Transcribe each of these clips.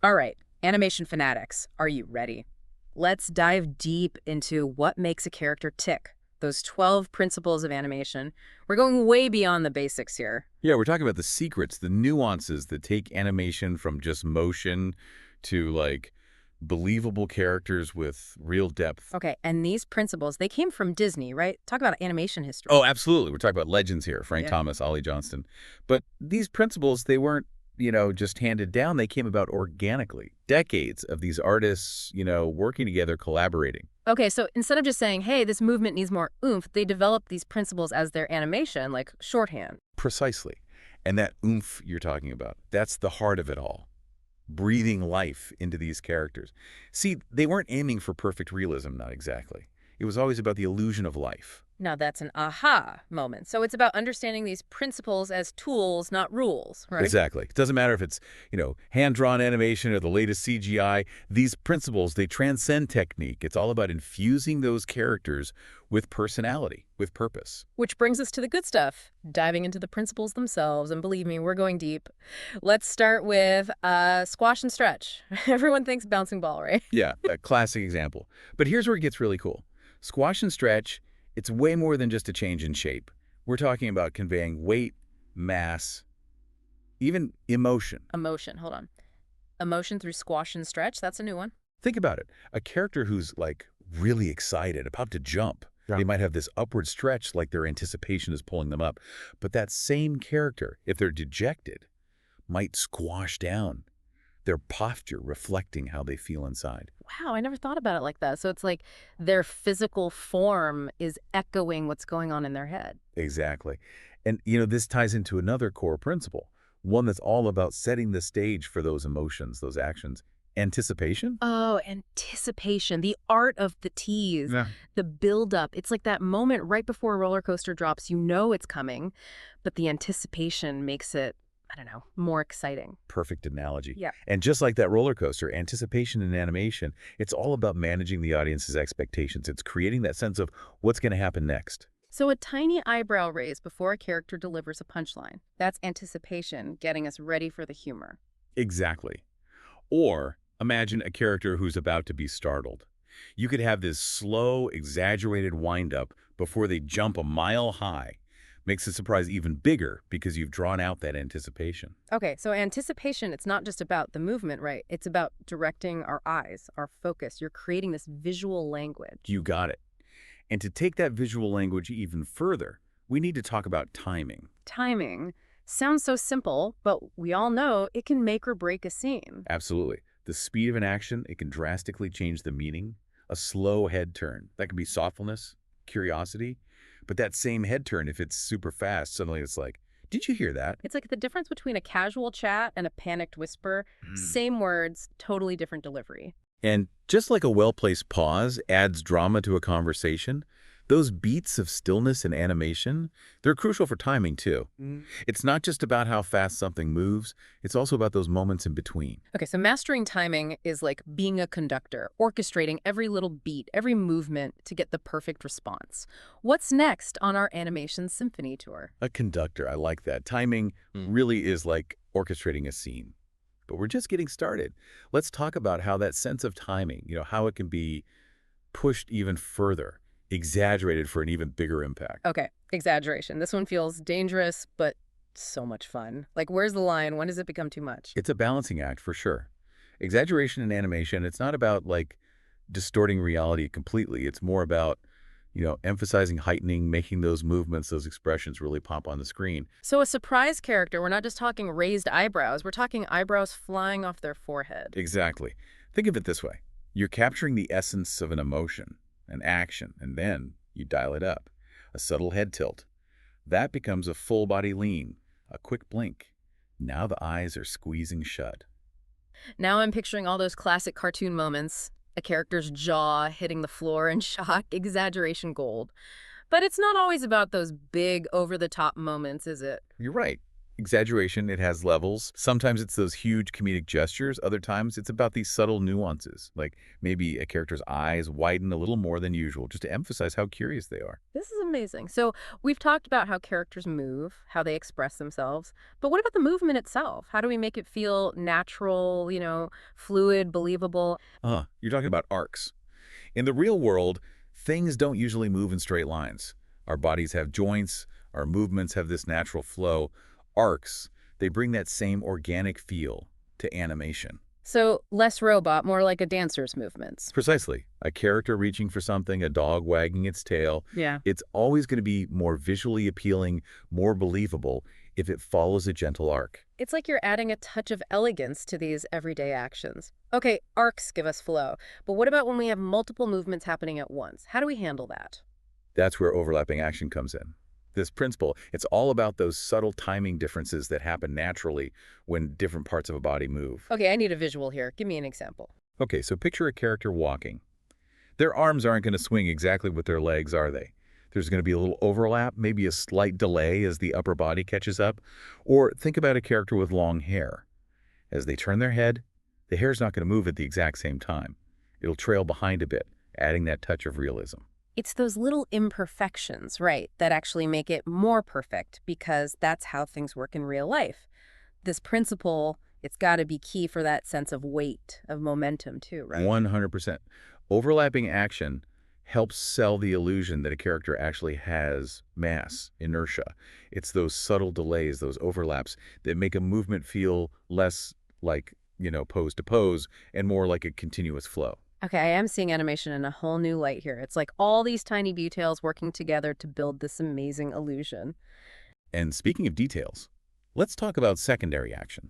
All right, animation fanatics, are you ready? Let's dive deep into what makes a character tick. Those 12 principles of animation. We're going way beyond the basics here. Yeah, we're talking about the secrets, the nuances that take animation from just motion to like believable characters with real depth. Okay, and these principles, they came from Disney, right? Talk about animation Oh, history. absolutely. We're talking about legends here, Frank Yeah. Thomas, Ollie Johnston. But these principles, they weren't, just handed down. They came about organically. Decades of these artists, working together, collaborating. Okay, so instead of just saying, hey, this movement needs more oomph, they developed these principles as their animation, like shorthand. Precisely. And that oomph you're talking about, that's the heart of it all. Breathing life into these characters. See, they weren't aiming for perfect realism, not exactly. It was always about the illusion of life. Now that's an aha moment. So it's about understanding these principles as tools, not rules, right? Exactly. It doesn't matter if it's, hand-drawn animation or the latest CGI. These principles, they transcend technique. It's all about infusing those characters with personality, with purpose. Which brings us to the good stuff, diving into the principles themselves. And believe me, we're going deep. Let's start with squash and stretch. Everyone thinks bouncing ball, right? Yeah, a classic example. But here's where it gets really cool. Squash and stretch, it's way more than just a change in shape. We're talking about conveying weight, mass, even emotion. Emotion, hold on. Emotion through squash and stretch, that's a new one. Think about it. A character who's like really excited, about to jump. Yeah. They might have this upward stretch like their anticipation is pulling them up. But that same character, if they're dejected, might squash down, their posture reflecting how they feel inside. Wow, I never thought about it like that. So it's like their physical form is echoing what's going on in their head. Exactly. And, this ties into another core principle, one that's all about setting the stage for those emotions, those actions. Anticipation? Oh, anticipation, the art of the tease, Yeah. the build-up. It's like that moment right before a roller coaster drops. You know it's coming, but the anticipation makes it, I don't know, more exciting. Perfect analogy. Yeah. And just like that roller coaster, anticipation in animation, it's all about managing the audience's expectations. It's creating that sense of what's going to happen next. So a tiny eyebrow raise before a character delivers a punchline. That's anticipation, getting us ready for the humor. Exactly. Or imagine a character who's about to be startled. You could have this slow, exaggerated wind-up before they jump a mile high. Makes the surprise even bigger because you've drawn out that anticipation. Okay, so anticipation, it's not just about the movement, right? It's about directing our eyes, our focus. You're creating this visual language. You got it. And to take that visual language even further, we need to talk about timing. Timing sounds so simple, but we all know it can make or break a scene. Absolutely. The speed of an action, it can drastically change the meaning. A slow head turn, that can be thoughtfulness, curiosity. But that same head turn, if it's super fast, suddenly it's like, did you hear that? It's like the difference between a casual chat and a panicked whisper. Same words, totally different delivery. And just like a well-placed pause adds drama to a conversation, those beats of stillness and animation, they're crucial for timing too. It's not just about how fast something moves, it's also about those moments in between. Okay, so mastering timing is like being a conductor, orchestrating every little beat, every movement to get the perfect response. What's next on our animation symphony tour? A conductor, I like that. Timing really is like orchestrating a scene. But we're just getting started. Let's talk about how that sense of timing, how it can be pushed even further, exaggerated for an even bigger impact. Okay, exaggeration. This one feels dangerous, but so much fun. Like, where's the line? When does it become too much? It's a balancing act for sure. Exaggeration in animation, it's not about like distorting reality completely. It's more about, emphasizing heightening, making those movements, those expressions really pop on the screen. So a surprise character, we're not just talking raised eyebrows, we're talking eyebrows flying off their forehead. Exactly. Think of it this way. You're capturing the essence of an emotion, an action, and then you dial it up. A subtle head tilt. That becomes a full body lean, a quick blink. Now the eyes are squeezing shut. Now I'm picturing all those classic cartoon moments, a character's jaw hitting the floor in shock, exaggeration gold. But it's not always about those big, over-the-top moments, is it? You're right. Exaggeration, it has levels. Sometimes it's those huge comedic gestures. Other times it's about these subtle nuances, like maybe a character's eyes widen a little more than usual, just to emphasize how curious they are. This is amazing. So we've talked about how characters move, how they express themselves, but what about the movement itself? How do we make it feel natural, fluid, believable? You're talking about arcs. In the real world, things don't usually move in straight lines. Our bodies have joints, our movements have this natural flow. Arcs, they bring that same organic feel to animation. So less robot, more like a dancer's movements. Precisely. A character reaching for something, a dog wagging its tail. Yeah. It's always going to be more visually appealing, more believable if it follows a gentle arc. It's like you're adding a touch of elegance to these everyday actions. Okay, arcs give us flow, but what about when we have multiple movements happening at once? How do we handle that? That's where overlapping action comes in. This principle, it's all about those subtle timing differences that happen naturally when different parts of a body move. Okay, I need a visual here. Give me an example. Okay, so picture a character walking. Their arms aren't going to swing exactly with their legs, are they? There's going to be a little overlap, maybe a slight delay as the upper body catches up. Or think about a character with long hair. As they turn their head, the hair's not going to move at the exact same time. It'll trail behind a bit, adding that touch of realism. It's those little imperfections, right, that actually make it more perfect because that's how things work in real life. This principle, it's got to be key for that sense of weight, of momentum too, right? 100%. Overlapping action helps sell the illusion that a character actually has mass, inertia. It's those subtle delays, those overlaps that make a movement feel less like, pose to pose and more like a continuous flow. Okay, I am seeing animation in a whole new light here. It's like all these tiny details working together to build this amazing illusion. And speaking of details, let's talk about secondary action.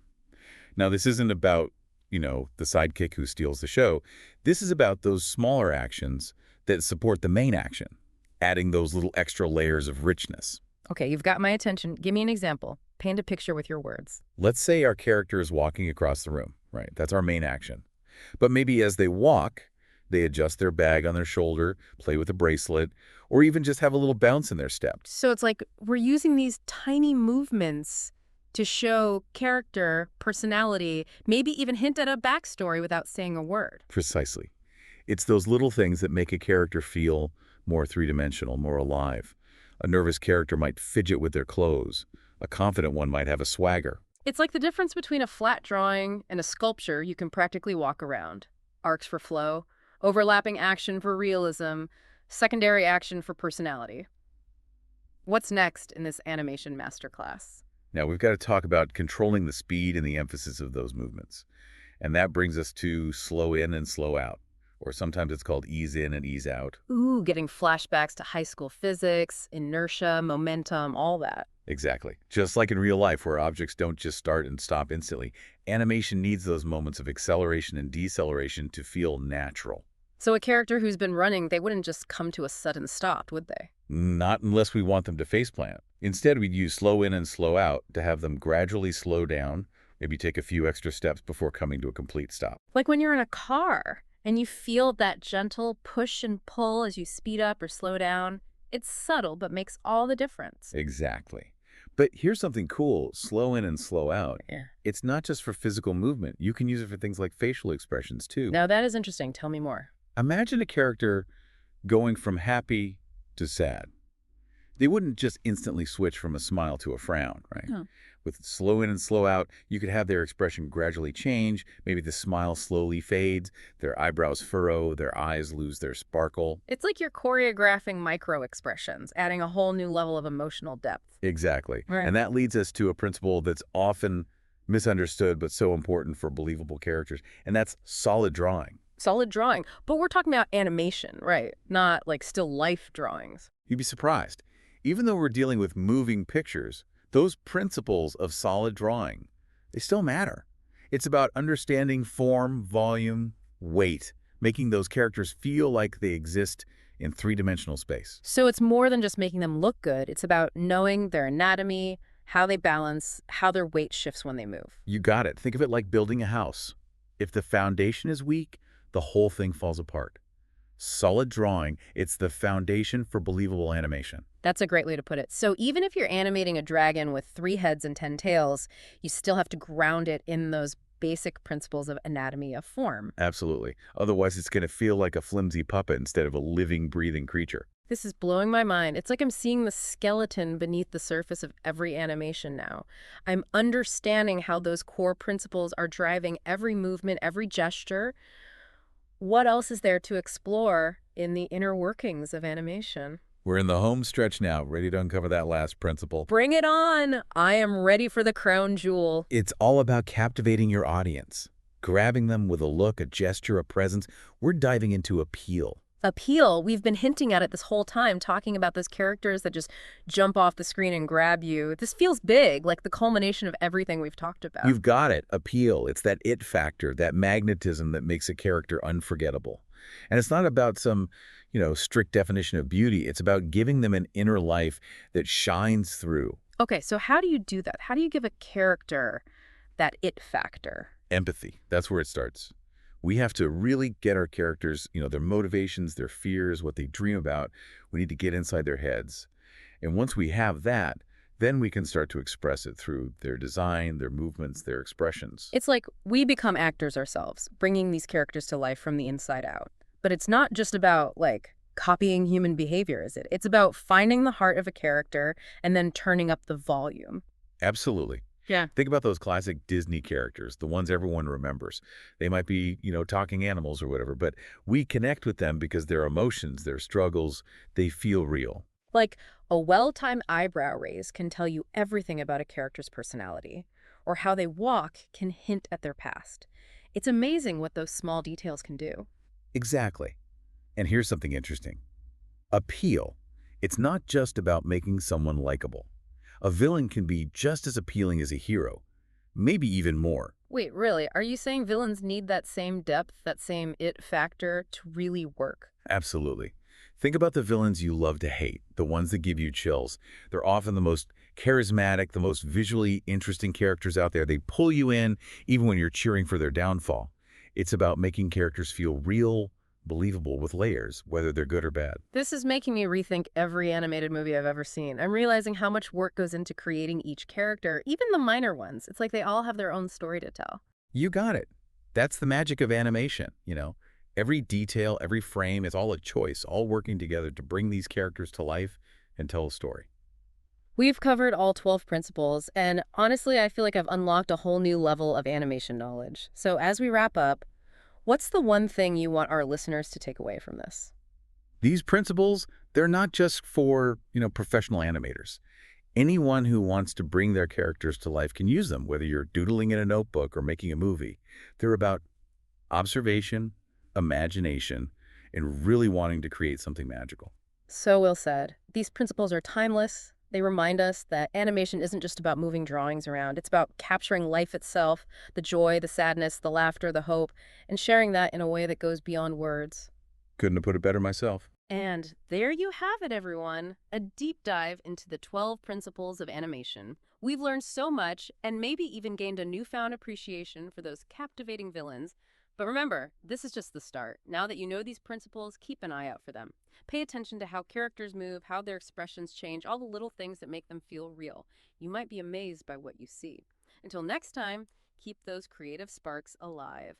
Now, this isn't about, the sidekick who steals the show. This is about those smaller actions that support the main action, adding those little extra layers of richness. Okay, you've got my attention. Give me an example. Paint a picture with your words. Let's say our character is walking across the room, right? That's our main action. But maybe as they walk, they adjust their bag on their shoulder, play with a bracelet, or even just have a little bounce in their step. So it's like we're using these tiny movements to show character, personality, maybe even hint at a backstory without saying a word. Precisely. It's those little things that make a character feel more three-dimensional, more alive. A nervous character might fidget with their clothes. A confident one might have a swagger. It's like the difference between a flat drawing and a sculpture you can practically walk around. Arcs for flow, overlapping action for realism, secondary action for personality. What's next in this animation masterclass? Now, we've got to talk about controlling the speed and the emphasis of those movements. And that brings us to slow in and slow out, or sometimes it's called ease in and ease out. Ooh, getting flashbacks to high school physics, inertia, momentum, all that. Exactly. Just like in real life, where objects don't just start and stop instantly, animation needs those moments of acceleration and deceleration to feel natural. So a character who's been running, they wouldn't just come to a sudden stop, would they? Not unless we want them to faceplant. Instead, we'd use slow in and slow out to have them gradually slow down, maybe take a few extra steps before coming to a complete stop. Like when you're in a car and you feel that gentle push and pull as you speed up or slow down. It's subtle, but makes all the difference. Exactly. But here's something cool, slow in and slow out. Yeah. It's not just for physical movement. You can use it for things like facial expressions, too. Now that is interesting. Tell me more. Imagine a character going from happy to sad. They wouldn't just instantly switch from a smile to a frown, right? No. With slow in and slow out, you could have their expression gradually change. Maybe the smile slowly fades, their eyebrows furrow, their eyes lose their sparkle. It's like you're choreographing micro expressions, adding a whole new level of emotional depth. Exactly. Right. And that leads us to a principle that's often misunderstood but so important for believable characters, and that's solid drawing. Solid drawing. But we're talking about animation, right? Not like still life drawings. You'd be surprised. Even though we're dealing with moving pictures, those principles of solid drawing, they still matter. It's about understanding form, volume, weight, making those characters feel like they exist in three-dimensional space. So it's more than just making them look good. It's about knowing their anatomy, how they balance, how their weight shifts when they move. You got it. Think of it like building a house. If the foundation is weak, the whole thing falls apart. Solid drawing, it's the foundation for believable animation. That's a great way to put it. So even if you're animating a dragon with 3 heads and 10 tails, you still have to ground it in those basic principles of anatomy of form. Absolutely. Otherwise, it's going to feel like a flimsy puppet instead of a living, breathing creature. This is blowing my mind. It's like I'm seeing the skeleton beneath the surface of every animation now. I'm understanding how those core principles are driving every movement, every gesture. What else is there to explore in the inner workings of animation? We're in the home stretch now, ready to uncover that last principle. Bring it on! I am ready for the crown jewel. It's all about captivating your audience, grabbing them with a look, a gesture, a presence. We're diving into appeal. Appeal, we've been hinting at it this whole time, talking about those characters that just jump off the screen and grab you. This feels big, like the culmination of everything we've talked about. You've got it, appeal. It's that it factor, that magnetism that makes a character unforgettable. And it's not about some, strict definition of beauty. It's about giving them an inner life that shines through. Okay, so how do you do that? How do you give a character that it factor? Empathy, that's where it starts. We have to really get our characters, their motivations, their fears, what they dream about. We need to get inside their heads. And once we have that, then we can start to express it through their design, their movements, their expressions. It's like we become actors ourselves, bringing these characters to life from the inside out. But it's not just about, like, copying human behavior, is it? It's about finding the heart of a character and then turning up the volume. Absolutely. Yeah. Think about those classic Disney characters, the ones everyone remembers. They might be, talking animals or whatever, but we connect with them because their emotions, their struggles, they feel real. Like, a well-timed eyebrow raise can tell you everything about a character's personality, or how they walk can hint at their past. It's amazing what those small details can do. Exactly. And here's something interesting. Appeal. It's not just about making someone likable. A villain can be just as appealing as a hero, maybe even more. Wait, really? Are you saying villains need that same depth, that same it factor to really work? Absolutely. Think about the villains you love to hate, the ones that give you chills. They're often the most charismatic, the most visually interesting characters out there. They pull you in even when you're cheering for their downfall. It's about making characters feel real, believable with layers, whether they're good or bad. This is making me rethink every animated movie I've ever seen. I'm realizing how much work goes into creating each character, even the minor ones. It's like they all have their own story to tell. You got it. That's the magic of animation. Every detail, every frame is all a choice, all working together to bring these characters to life and tell a story. We've covered all 12 principles, and honestly, I feel like I've unlocked a whole new level of animation knowledge. So as we wrap up, what's the one thing you want our listeners to take away from this? These principles, they're not just for, professional animators. Anyone who wants to bring their characters to life can use them, whether you're doodling in a notebook or making a movie. They're about observation, imagination, and really wanting to create something magical. So well said. These principles are timeless. They remind us that animation isn't just about moving drawings around. It's about capturing life itself, the joy, the sadness, the laughter, the hope, and sharing that in a way that goes beyond words. Couldn't have put it better myself. And there you have it, everyone. A deep dive into the 12 principles of animation. We've learned so much and maybe even gained a newfound appreciation for those captivating villains. But remember, this is just the start. Now that you know these principles, keep an eye out for them. Pay attention to how characters move, how their expressions change, all the little things that make them feel real. You might be amazed by what you see. Until next time, keep those creative sparks alive.